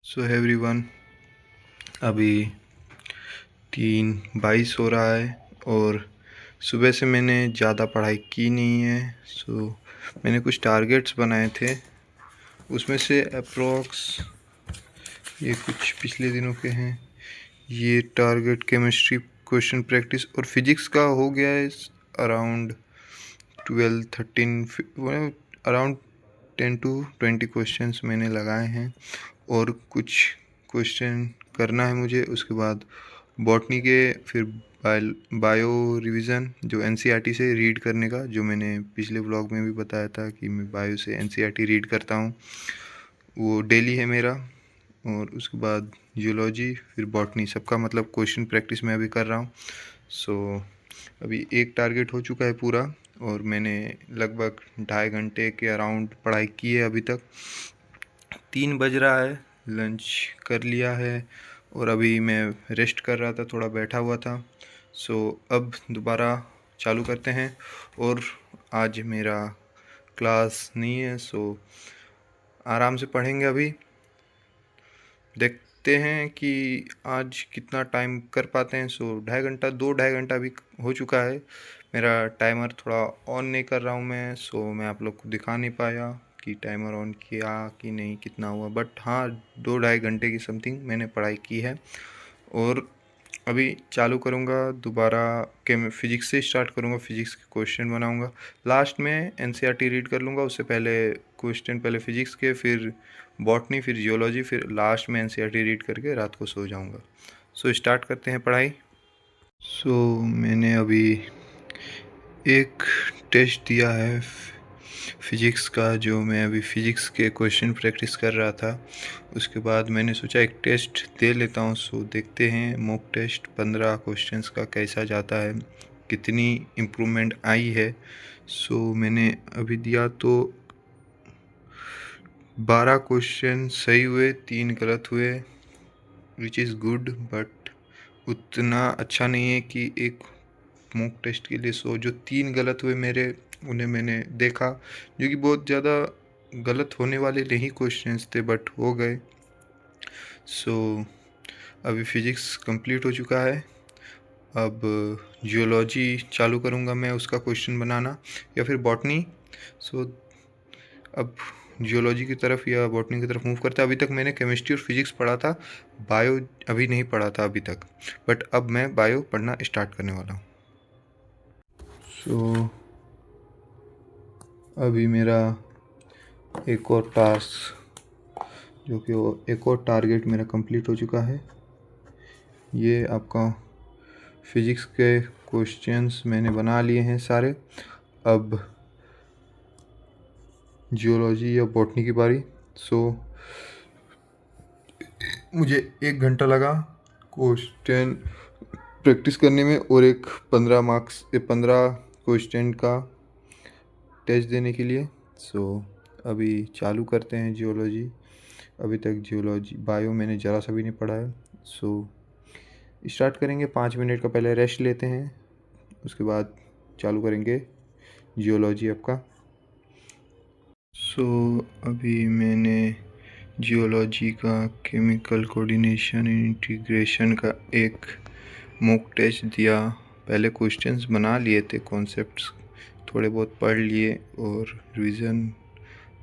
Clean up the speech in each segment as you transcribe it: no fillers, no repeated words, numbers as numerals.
So everyone, अभी 3:22 हो रहा है और सुबह से मैंने ज़्यादा पढ़ाई की नहीं है। मैंने कुछ टारगेट्स बनाए थे, उसमें से अप्रोक्स ये कुछ पिछले दिनों के हैं। ये टारगेट केमिस्ट्री क्वेश्चन प्रैक्टिस और फिजिक्स का हो गया है अराउंड 12-13 अराउंड 10-20 क्वेश्चंस मैंने लगाए हैं और कुछ क्वेश्चन करना है मुझे। उसके बाद बॉटनी के फिर बायो रिवीजन जो एनसीईआरटी से रीड करने का, जो मैंने पिछले व्लॉग में भी बताया था कि मैं बायो से एनसीईआरटी रीड करता हूँ, वो डेली है मेरा। और उसके बाद जियोलॉजी फिर बॉटनी, सबका मतलब क्वेश्चन प्रैक्टिस मैं अभी कर रहा हूँ। अभी एक टारगेट हो चुका है पूरा और मैंने लगभग 2.5 घंटे के अराउंड पढ़ाई की है अभी तक। 3 बज रहा है, लंच कर लिया है और अभी मैं रेस्ट कर रहा था, थोड़ा बैठा हुआ था। अब दोबारा चालू करते हैं। और आज मेरा क्लास नहीं है, आराम से पढ़ेंगे। अभी देखते हैं कि आज कितना टाइम कर पाते हैं। 2.5 घंटा अभी हो चुका है। मेरा टाइमर थोड़ा ऑन नहीं कर रहा हूँ मैं आप लोग को दिखा नहीं पाया कि टाइमर ऑन किया कि नहीं, कितना हुआ। बट हाँ, 2-2.5 घंटे की समथिंग मैंने पढ़ाई की है। और अभी चालू करूँगा दोबारा फिजिक्स से स्टार्ट करूँगा, फिजिक्स के क्वेश्चन बनाऊँगा। लास्ट में एनसीईआरटी रीड कर लूँगा, उससे पहले क्वेश्चन पहले फिजिक्स के, फिर बॉटनी, फिर जियोलॉजी, फिर लास्ट में एनसीईआरटी रीड करके रात को सो जाऊँगा। स्टार्ट करते हैं पढ़ाई। मैंने अभी एक टेस्ट दिया है फिजिक्स का, जो मैं अभी फिजिक्स के क्वेश्चन प्रैक्टिस कर रहा था। उसके बाद मैंने सोचा एक टेस्ट दे लेता हूँ। देखते हैं मॉक टेस्ट 15 क्वेश्चंस का कैसा जाता है, कितनी इम्प्रूवमेंट आई है। मैंने अभी दिया तो 12 क्वेश्चन सही हुए, 3 गलत हुए, विच इज़ गुड, बट उतना अच्छा नहीं है कि एक मॉक टेस्ट के लिए। जो 3 गलत हुए मेरे, उन्हें मैंने देखा, जो कि बहुत ज़्यादा गलत होने वाले नहीं क्वेश्चंस थे, बट हो गए। अभी फिजिक्स कंप्लीट हो चुका है। अब जियोलॉजी चालू करूँगा मैं, उसका क्वेश्चन बनाना, या फिर बॉटनी। अब जियोलॉजी की तरफ या बॉटनी की तरफ मूव करता है। अभी तक मैंने केमिस्ट्री और फिजिक्स पढ़ा था, बायो अभी नहीं पढ़ा था अभी तक, बट अब मैं बायो पढ़ना स्टार्ट करने वाला हूँ। अभी मेरा एक और टास्क, जो कि एक और टारगेट मेरा कंप्लीट हो चुका है। ये आपका फिजिक्स के क्वेश्चंस मैंने बना लिए हैं सारे। अब जियोलॉजी या बॉटनी की बारी। मुझे 1 घंटा लगा क्वेश्चन प्रैक्टिस करने में और एक 15 क्वेश्चन का टेस्ट देने के लिए। अभी चालू करते हैं जियोलॉजी। अभी तक जियोलॉजी बायो मैंने ज़रा सा भी नहीं पढ़ा है। स्टार्ट करेंगे। 5 मिनट का पहले रेस्ट लेते हैं, उसके बाद चालू करेंगे जियोलॉजी आपका। अभी मैंने जियोलॉजी का केमिकल कोऑर्डिनेशन एंड इंटीग्रेशन का एक मॉक टेस्ट दिया। पहले क्वेश्चंस बना लिए थे, कॉन्सेप्ट्स थोड़े बहुत पढ़ लिए और रिवीजन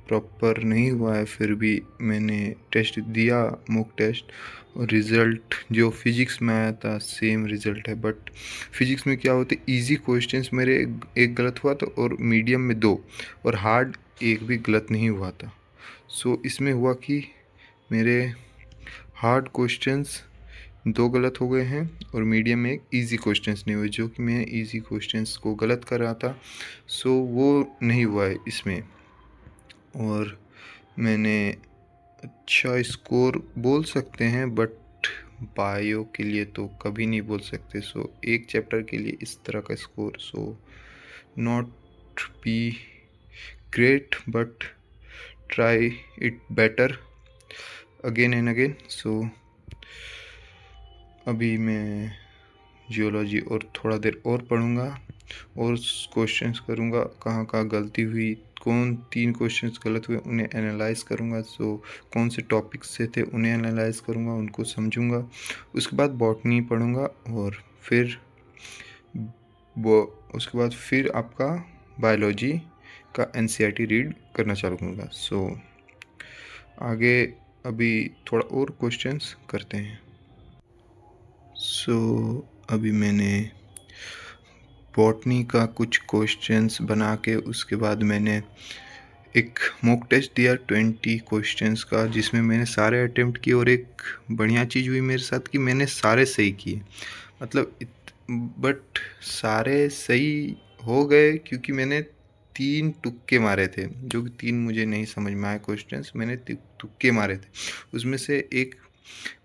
प्रॉपर नहीं हुआ है, फिर भी मैंने टेस्ट दिया, मॉक टेस्ट। और रिज़ल्ट जो फिजिक्स में आया था सेम रिज़ल्ट है। बट फिजिक्स में क्या होता है, इजी क्वेश्चंस मेरे एक गलत हुआ था और मीडियम में 2 और हार्ड एक भी गलत नहीं हुआ था। इसमें हुआ कि मेरे हार्ड क्वेश्चंस 2 गलत हो गए हैं और मीडियम में इजी क्वेश्चंस नहीं हुए, जो कि मैं इजी क्वेश्चंस को गलत कर रहा था। वो नहीं हुआ है इसमें। और मैंने अच्छा स्कोर बोल सकते हैं, बट बायो के लिए तो कभी नहीं बोल सकते। एक चैप्टर के लिए इस तरह का score, not be great, but try it better again and again. अभी मैं जियोलॉजी और थोड़ा देर और पढ़ूँगा और क्वेश्चंस करूँगा, कहाँ कहाँ गलती हुई कौन 3 क्वेश्चंस गलत हुए उन्हें एनालाइज करूँगा। सो कौन से टॉपिक्स से थे उन्हें एनालाइज करूँगा, उनको समझूँगा। उसके बाद बॉटनी पढ़ूँगा और फिर उसके बाद फिर आपका बायोलॉजी का एनसीईआरटी रीड करना चालू करूँगा। सो आगे अभी थोड़ा और क्वेश्चंस करते हैं। सो अभी मैंने बॉटनी का कुछ क्वेश्चंस बना के उसके बाद मैंने एक मॉक टेस्ट दिया 20 क्वेश्चंस का, जिसमें मैंने सारे अटेम्प्ट किए। और एक बढ़िया चीज़ हुई मेरे साथ कि मैंने सारे सही किए, मतलब बट सारे सही हो गए क्योंकि मैंने 3 तुक्के मारे थे, जो कि 3 मुझे नहीं समझ में आए क्वेश्चंस, मैंने तुक्के मारे थे। उसमें से एक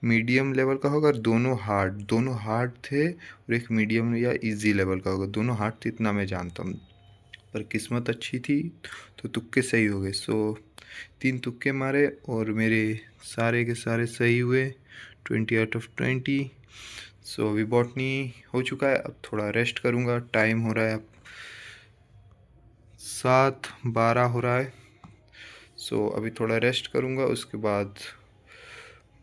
मीडियम लेवल का होगा और दोनों हार्ड थे, और एक मीडियम या इजी लेवल का होगा। दोनों हार्ड थे इतना मैं जानता हूँ, पर किस्मत अच्छी थी तो तुक्के सही हो गए। सो 3 तुक्के मारे और मेरे सारे के सारे सही हुए, 20/20। सो अभी बॉटनी हो चुका है, अब थोड़ा रेस्ट करूँगा। टाइम हो रहा है अब 7:12 हो रहा है। सो अभी थोड़ा रेस्ट करूँगा, उसके बाद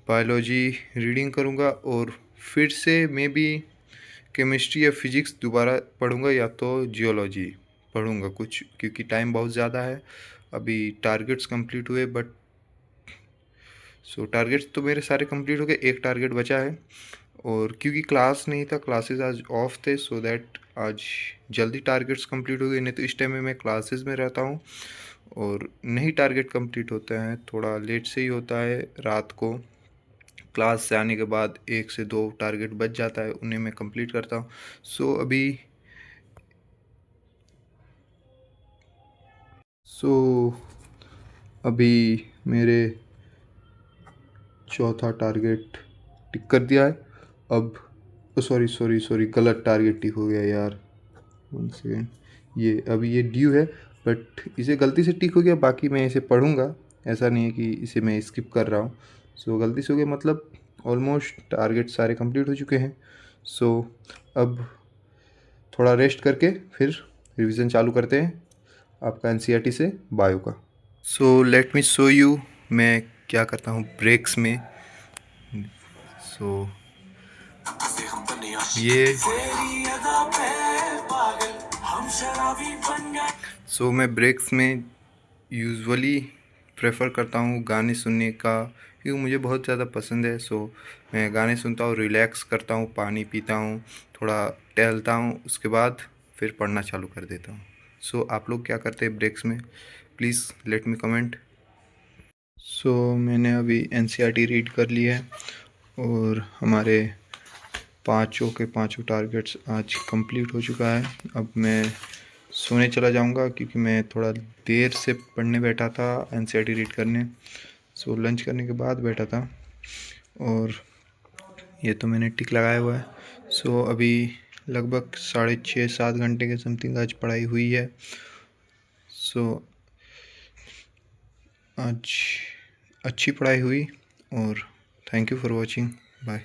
बायोलॉजी रीडिंग करूँगा और फिर से मे बी केमिस्ट्री या फिजिक्स दोबारा पढ़ूँगा या तो जियोलॉजी पढ़ूँगा कुछ, क्योंकि टाइम बहुत ज़्यादा है। अभी टारगेट्स कंप्लीट हुए, बट टारगेट्स तो मेरे सारे कंप्लीट हो गए, एक टारगेट बचा है। और क्योंकि क्लास नहीं था, क्लासेस आज ऑफ थे, सो दैट आज जल्दी टारगेट्स कंप्लीट हो गए। नहीं तो इस टाइम में मैं क्लासेस में रहता हूँ और नहीं टारगेट कंप्लीट होते हैं, थोड़ा लेट से ही होता है। रात को क्लास से आने के बाद 1 से 2 टारगेट बच जाता है, उन्हें मैं कंप्लीट करता हूँ। सो अभी मेरे चौथा टारगेट टिक कर दिया है। अब सॉरी गलत टारगेट टिक हो गया यार, 1 सेकेंड। ये ड्यू है, बट इसे गलती से टिक हो गया। बाकी मैं इसे पढ़ूँगा, ऐसा नहीं है कि इसे मैं स्किप कर रहा हूँ। सो गलती से हो गया, मतलब ऑलमोस्ट टारगेट सारे कंप्लीट हो चुके हैं। सो अब थोड़ा रेस्ट करके फिर रिवीजन चालू करते हैं आपका एनसीईआरटी से बायो का। So let me show you मैं क्या करता हूँ ब्रेक्स में। सो मैं ब्रेक्स में यूजुअली प्रेफर करता हूँ गाने सुनने का, क्योंकि मुझे बहुत ज़्यादा पसंद है। सो मैं गाने सुनता हूँ, रिलैक्स करता हूँ, पानी पीता हूँ, थोड़ा टहलता हूँ, उसके बाद फिर पढ़ना चालू कर देता हूँ। सो आप लोग क्या करते हैं ब्रेक्स में, प्लीज़ लेट मी कमेंट। सो मैंने अभी एनसीईआरटी रीड कर लिया है और हमारे पाँचों के पाँचों टारगेट्स आज कंप्लीट हो चुका है। अब मैं सोने चला जाऊंगा क्योंकि मैं थोड़ा देर से पढ़ने बैठा था, एनसीईआरटी रीड करने। सो लंच करने के बाद बैठा था और ये तो मैंने टिक लगाया हुआ है। सो अभी लगभग 6.5-7 घंटे के समथिंग आज पढ़ाई हुई है। सो आज अच्छी पढ़ाई हुई और thank you for watching, bye.